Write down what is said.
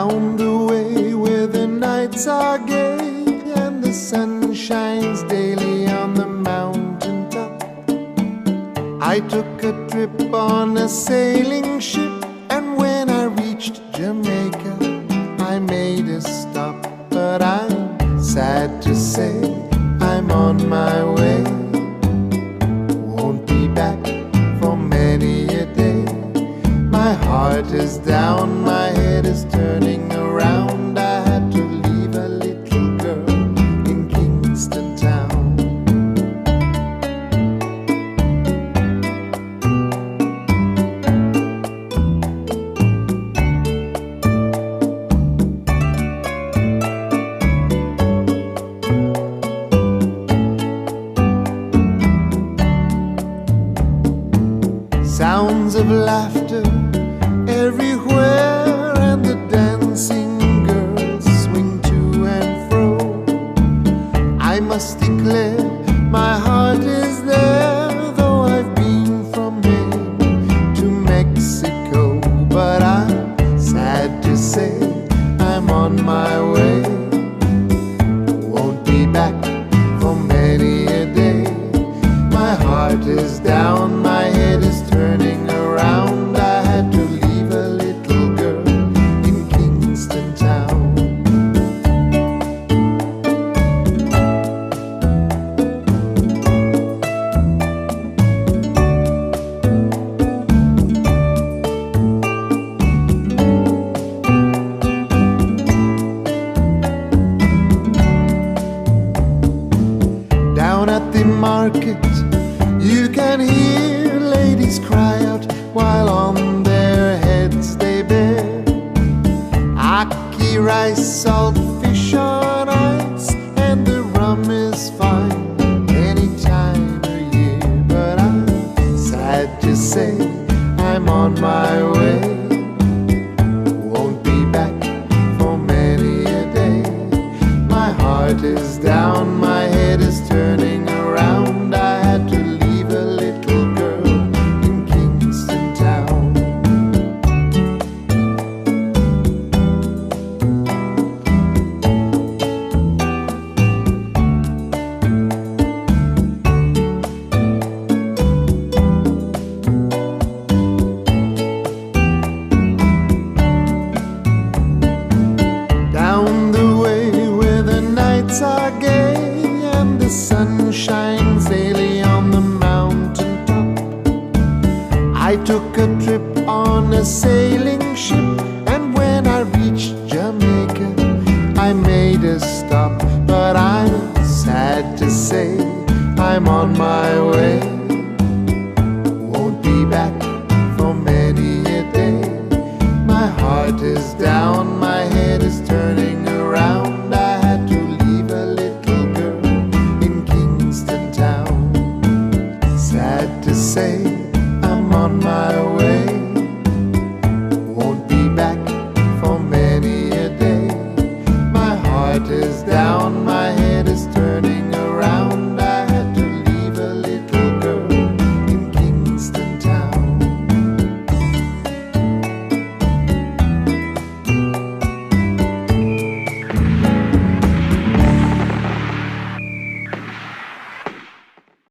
Down the way where the nights are gay and the sun shines daily on the mountain top, I took a trip on a sailing ship, and when I reached Jamaica I made a stop. But I'm sad to say I'm on my way, won't be back for many a day. My heart is down, my head is turning around. I had to leave a little girl in Kingston town. Sounds of laughter everywhere, and the dancing girls swing to and fro. I must declare my heart is there, though I've been from Maine to Mexico. But I'm sad to say I'm on my way, won't be back for many a day. My heart is down, my head is turning around. I had to leave a little girl in Kingston town. Down at the market you can hear ladies cry out while on their heads they bear ackee rice, salt fish on ice, and the rum is fine any time of year. But I'm sad to say I'm on my way, won't be back for many a day. My heart is down, my head is turning around. I had to leave a little girl in Kingston town. Down the way where the nights are gay and the sun shines daily on the mountain top, I took a trip on a sailing ship, and when I reached Jamaica I made a stop. But I'm sad to say I'm on my way,